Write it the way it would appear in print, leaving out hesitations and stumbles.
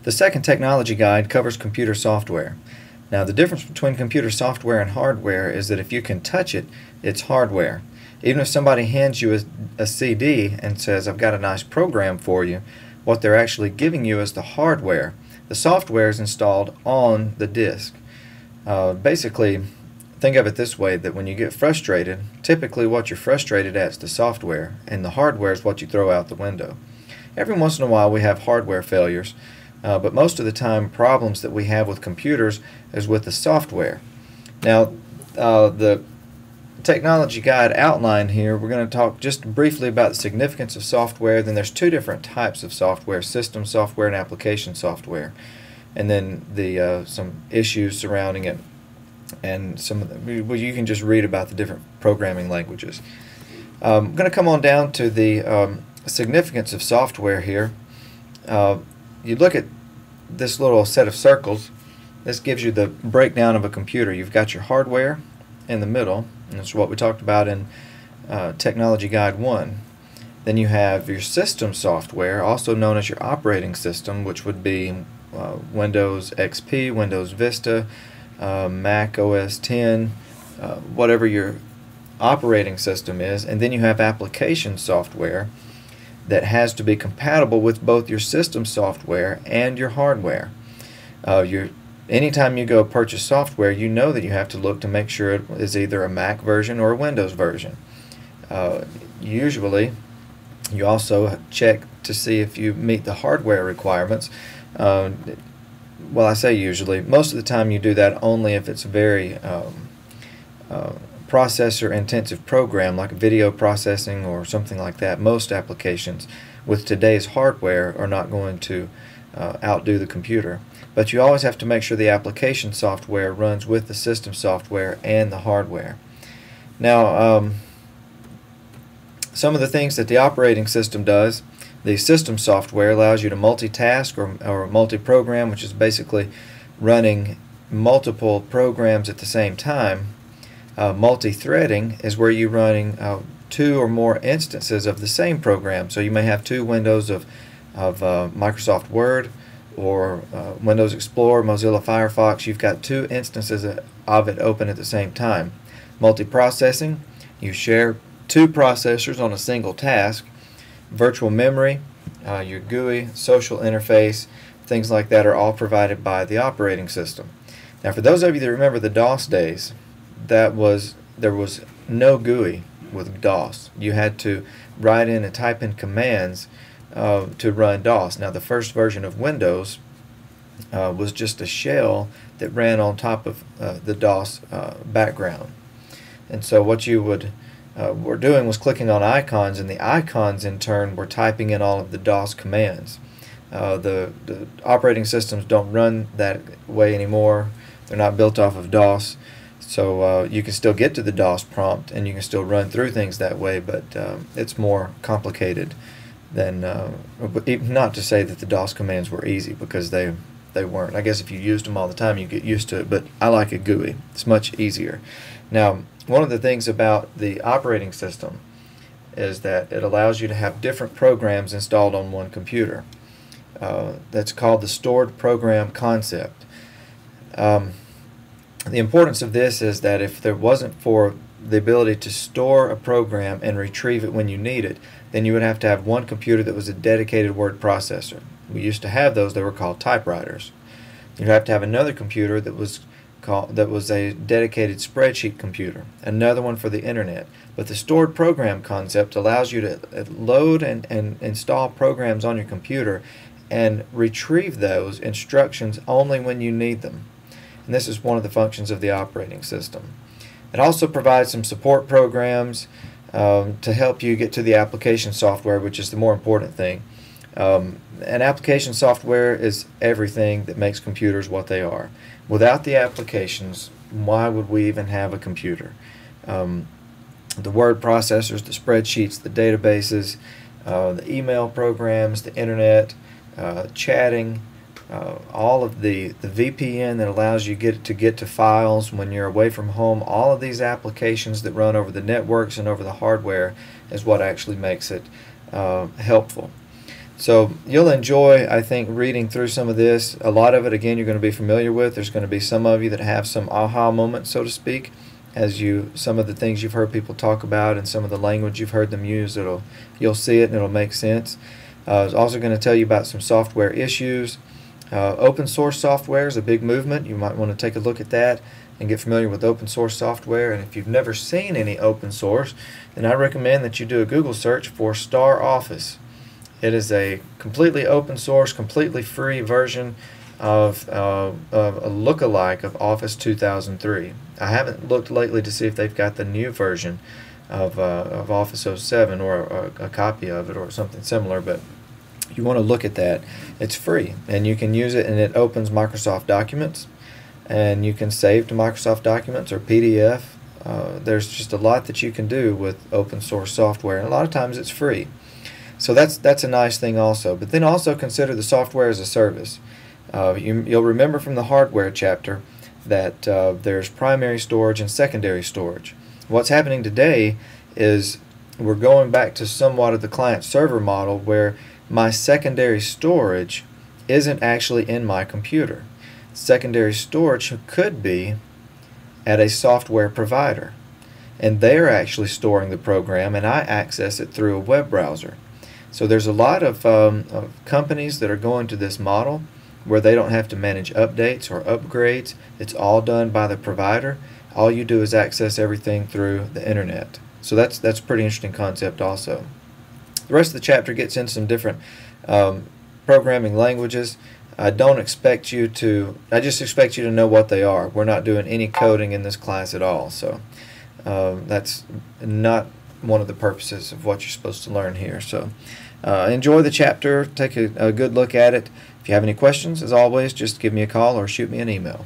The second technology guide covers computer software. Now, the difference between computer software and hardware is that if you can touch it, it's hardware. Even if somebody hands you a CD and says, "I've got a nice program for you," what they're actually giving you is the hardware. The software is installed on the disk. Basically, think of it this way, that when you get frustrated, typically what you're frustrated at is the software, and the hardware is what you throw out the window. Every once in a while we have hardware failures, but most of the time problems that we have with computers is with the software. Now, the technology guide outline here, we're going to talk just briefly about the significance of software. Then there's two different types of software: system software and application software, and then the some issues surrounding it, and some of the, well, you can just read about the different programming languages. I'm going to come on down to the significance of software here. You look at this little set of circles. This gives you the breakdown of a computer. You've got your hardware in the middle, and that's what we talked about in Technology Guide 1. Then you have your system software, also known as your operating system, which would be Windows XP, Windows Vista, Mac OS X, whatever your operating system is. And then you have application software that has to be compatible with both your system software and your hardware. Anytime you go purchase software, you know that you have to look to make sure it is either a Mac version or a Windows version. Usually, you also check to see if you meet the hardware requirements. Well, I say usually. Most of the time you do that only if it's a very processor-intensive program, like video processing or something like that. Most applications with today's hardware are not going to outdo the computer. But you always have to make sure the application software runs with the system software and the hardware. Now, some of the things that the operating system does: the system software allows you to multitask or multi-program, which is basically running multiple programs at the same time. Multi-threading is where you're running two or more instances of the same program. So you may have two windows of Microsoft Word or Windows Explorer, Mozilla Firefox. You've got two instances of it open at the same time. Multiprocessing, you share two processors on a single task. Virtual memory, your GUI, social interface, things like that are all provided by the operating system. Now, for those of you that remember the DOS days, there was no GUI with DOS. You had to write in and type in commands to run DOS. Now, the first version of Windows was just a shell that ran on top of the DOS background. And so what you were doing was clicking on icons, and the icons in turn were typing in all of the DOS commands. The operating systems don't run that way anymore. They're not built off of DOS. So you can still get to the DOS prompt and you can still run through things that way, but it's more complicated than, not to say that the DOS commands were easy, because they weren't. I guess if you used them all the time you get used to it, but I like a GUI. It's much easier. Now, one of the things about the operating system is that it allows you to have different programs installed on one computer. That's called the stored program concept. The importance of this is that if there wasn't for the ability to store a program and retrieve it when you need it, then you would have to have one computer that was a dedicated word processor. We used to have those. They were called typewriters. You'd have to have another computer that was a dedicated spreadsheet computer, another one for the internet. But the stored program concept allows you to load and install programs on your computer and retrieve those instructions only when you need them. And this is one of the functions of the operating system. It also provides some support programs to help you get to the application software, which is the more important thing. And application software is everything that makes computers what they are. Without the applications, why would we even have a computer? The word processors, the spreadsheets, the databases, the email programs, the internet, chatting, all of the VPN that allows you to get to files when you're away from home. All of these applications that run over the networks and over the hardware is what actually makes it helpful. So you'll enjoy, I think, reading through some of this. A lot of it, again, you're going to be familiar with. There's going to be some of you that have some aha moments, so to speak, as some of the things you've heard people talk about and some of the language you've heard them use. You'll see it and it'll make sense. I was also going to tell you about some software issues. Open source software is a big movement. You might want to take a look at that and get familiar with open source software. And if you've never seen any open source, then I recommend that you do a Google search for Star Office. It is a completely open source, completely free version of a lookalike of Office 2003. I haven't looked lately to see if they've got the new version of Office 07 or a copy of it or something similar, but you want to look at that. It's free, and you can use it, and it opens Microsoft Documents, and you can save to Microsoft Documents or PDF. There's just a lot that you can do with open source software, and a lot of times it's free. So that's a nice thing also. But then also consider the software as a service. You'll remember from the hardware chapter that there's primary storage and secondary storage. What's happening today is we're going back to somewhat of the client-server model where my secondary storage isn't actually in my computer. Secondary storage could be at a software provider, and they're actually storing the program, and I access it through a web browser. So there's a lot of companies that are going to this model where they don't have to manage updates or upgrades. It's all done by the provider. All you do is access everything through the internet. So that's a pretty interesting concept also. The rest of the chapter gets into some different programming languages. I just expect you to know what they are. We're not doing any coding in this class at all. So that's not one of the purposes of what you're supposed to learn here. So enjoy the chapter, take a good look at it. If you have any questions, as always, just give me a call or shoot me an email.